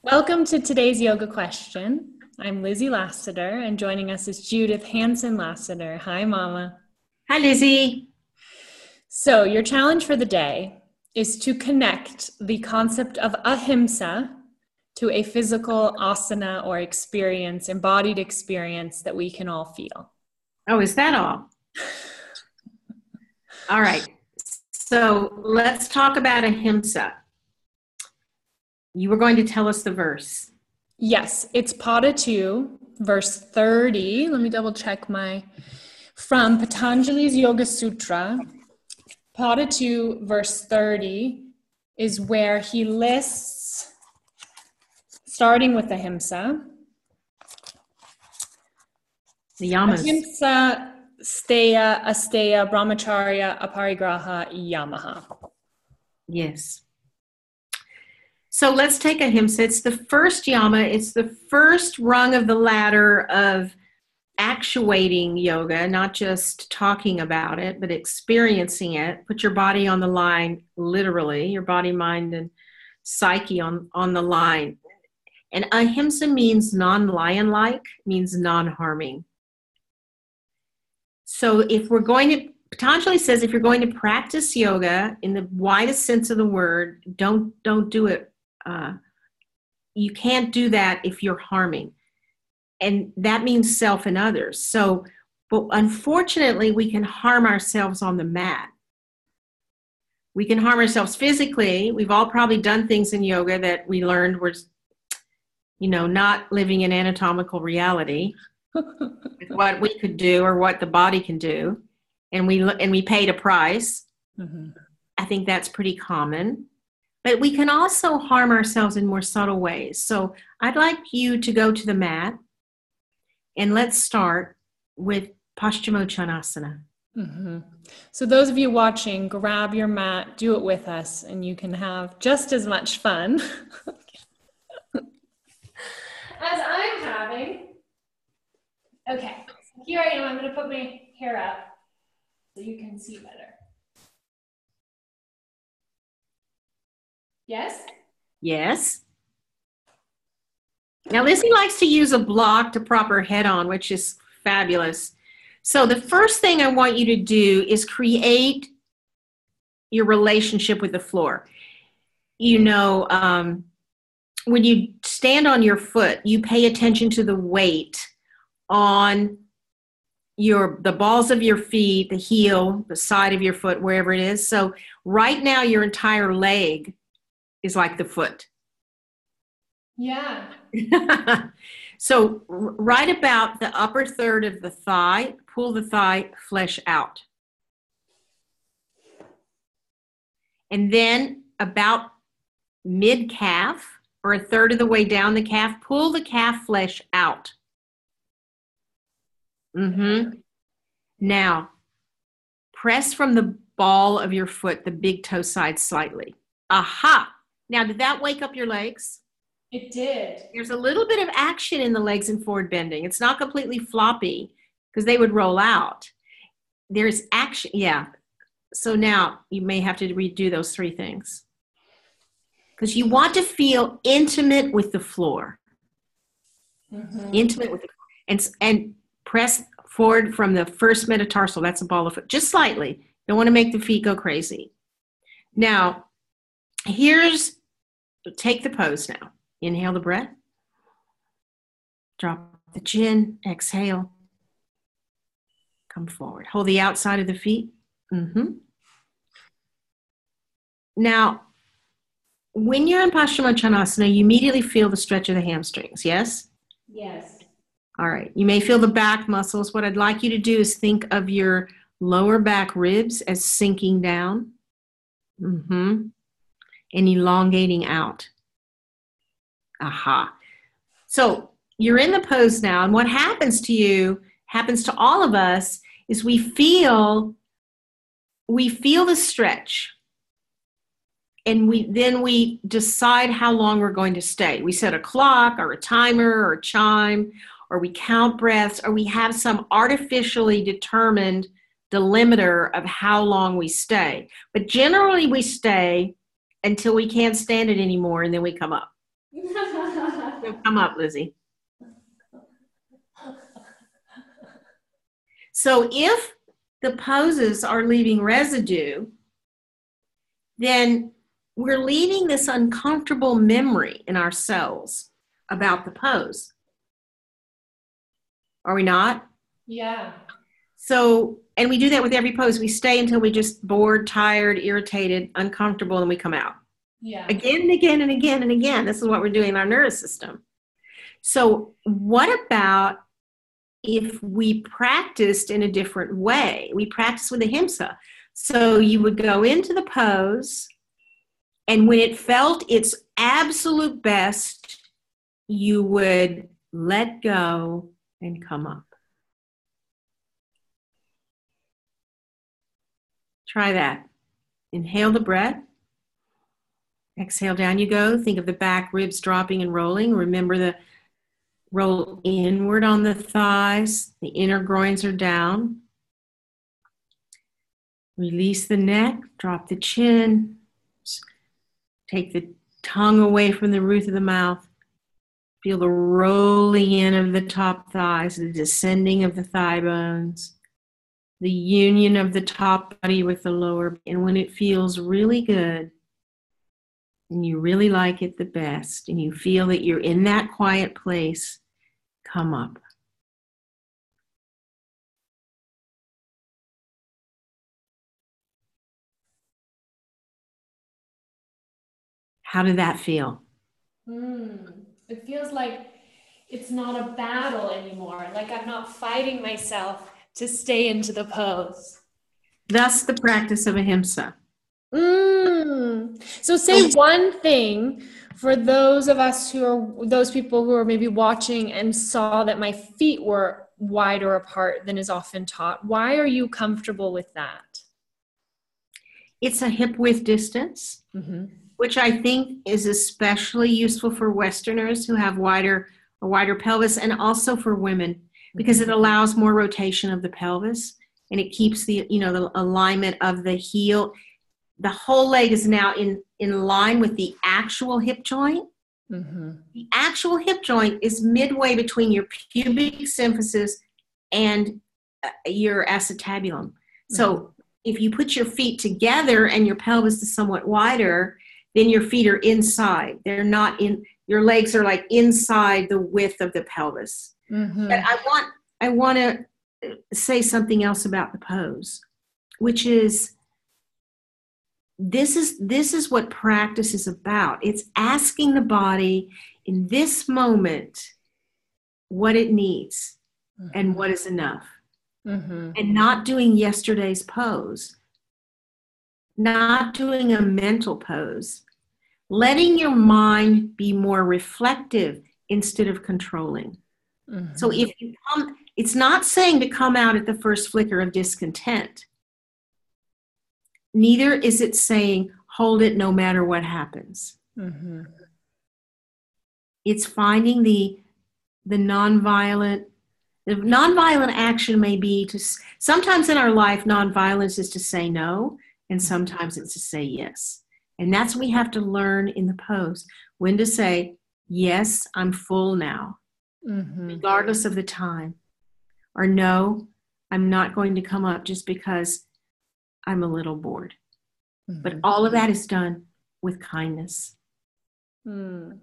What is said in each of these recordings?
Welcome to today's yoga question. I'm Lizzie Lasater, and joining us is Judith Hanson Lasater. Hi, Mama. Hi, Lizzie. So, your challenge for the day is to connect the concept of ahimsa to a physical asana or experience, embodied experience that we can all feel. Oh, is that all? All right. So let's talk about ahimsa. You were going to tell us the verse. Yes, it's Pada 2, verse 30. Let me double check from Patanjali's Yoga Sutra. Pada 2, verse 30 is where he lists, starting with ahimsa, The yamas. ahimsa, steya, asteya, brahmacharya, aparigraha, yamaha. Yes. So let's take ahimsa. It's the first yama. It's the first rung of the ladder of actuating yoga, not just talking about it, but experiencing it. Put your body on the line, literally, your body, mind, and psyche on the line. And ahimsa means non-lion-like, means non-harming. So if we're going to, Patanjali says, if you're going to practice yoga in the widest sense of the word, don't do it. You can't do that if you're harming. And that means self and others. So, but unfortunately, we can harm ourselves on the mat. We can harm ourselves physically. We've all probably done things in yoga that we learned were, not living in anatomical reality. What we could do or what the body can do, and we paid a price. Mm-hmm. I think that's pretty common, but we can also harm ourselves in more subtle ways. So I'd like you to go to the mat, and let's start with paschimottanasana. Mm-hmm. So those of you watching, grab your mat, do it with us, and you can have just as much fun as I'm having. Okay, so here I am. I'm going to put my hair up so you can see better. Yes? Yes. Now, Lizzie likes to use a block to prop her head on, which is fabulous. So the first thing I want you to do is create your relationship with the floor. When you stand on your foot, you pay attention to the weight on the balls of your feet, the heel, the side of your foot, wherever it is. So right now, your entire leg is like the foot. Yeah. So right about the upper third of the thigh, pull the thigh flesh out. And then about mid-calf, or a third of the way down the calf, pull the calf flesh out. Mm-hmm. Now, press from the ball of your foot, the big toe side slightly. Aha! Now, did that wake up your legs? It did. There's a little bit of action in the legs and forward bending. It's not completely floppy because they would roll out. There's action, yeah. So now you may have to redo those three things because you want to feel intimate with the floor. Mm-hmm. Intimate with the floor. And press forward from the first metatarsal. That's a ball of foot, just slightly. Don't want to make the feet go crazy. Now, take the pose now. Inhale the breath. Drop the chin. Exhale. Come forward. Hold the outside of the feet. Mm-hmm. Now, when you're in paschimottanasana, you immediately feel the stretch of the hamstrings, yes? Yes. All right. You may feel the back muscles. What I'd like you to do is think of your lower back ribs as sinking down. Mm-hmm. And elongating out. Aha. So you're in the pose now, and what happens to you, happens to all of us, is we feel the stretch. And we decide how long we're going to stay. We set a clock or a timer or a chime, or we count breaths, or we have some artificially determined delimiter of how long we stay. But generally we stay until we can't stand it anymore, and then we come up. So come up, Lizzie. So if the poses are leaving residue, then we're leaving this uncomfortable memory in our cells about the pose. Are we not? Yeah. So, and we do that with every pose. We stay until we're just bored, tired, irritated, uncomfortable, and we come out. Yeah. Again and again and again and again. This is what we're doing in our nervous system. So what about if we practiced in a different way? We practice with ahimsa. So you would go into the pose, and when it felt its absolute best, you would let go and come up. Try that. Inhale the breath. Exhale, down you go. Think of the back ribs dropping and rolling. Remember the roll inward on the thighs. The inner groins are down. Release the neck. Drop the chin. Take the tongue away from the roof of the mouth. Feel the rolling in of the top thighs, the descending of the thigh bones, the union of the top body with the lower. And when it feels really good, and you really like it the best, and you feel that you're in that quiet place, come up. How did that feel? It feels like it's not a battle anymore. Like I'm not fighting myself to stay into the pose. Thus the practice of ahimsa. So say one thing for those of us who are, those people who are maybe watching and saw that my feet were wider apart than is often taught. Why are you comfortable with that? It's a hip width distance, which I think is especially useful for Westerners who have a wider pelvis, and also for women, because it allows more rotation of the pelvis, and it keeps the alignment of the heel. The whole leg is now in line with the actual hip joint. The actual hip joint is midway between your pubic symphysis and your acetabulum. So if you put your feet together and your pelvis is somewhat wider, then your feet are inside. They're not in, your legs are like inside the width of the pelvis. But I want to say something else about the pose, which is, this is what practice is about. It's asking the body in this moment what it needs and what is enough. And not doing yesterday's pose, not doing a mental pose, letting your mind be more reflective instead of controlling. So if you come, it's not saying to come out at the first flicker of discontent. Neither is it saying hold it no matter what happens. It's finding the nonviolent. The nonviolent action may be to, sometimes in our life, nonviolence is to say no, and sometimes it's to say yes. And that's what we have to learn in the pose, when to say, yes, I'm full now, regardless of the time. Or no, I'm not going to come up just because I'm a little bored. But all of that is done with kindness. All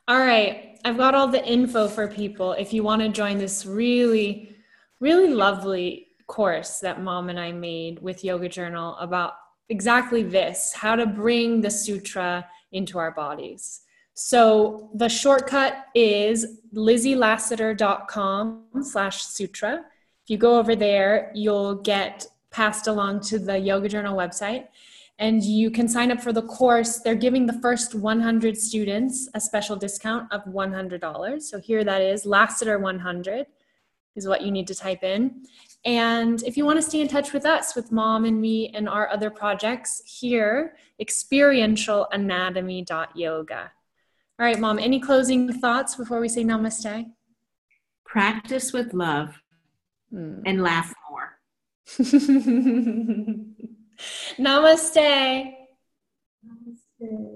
right. I've got all the info for people if you want to join this really, really lovely course that Mom and I made with Yoga Journal about exactly this, how to bring the sutra into our bodies. So the shortcut is lizzielasater.com/sutra. If you go over there, you'll get passed along to the Yoga Journal website, and you can sign up for the course. They're giving the first 100 students a special discount of $100. So here that is, Lasater 100 is what you need to type in. And if you want to stay in touch with us, with Mom and me and our other projects here, experientialanatomy.yoga. All right, Mom, any closing thoughts before we say namaste? Practice with love and laugh more. Namaste. Namaste.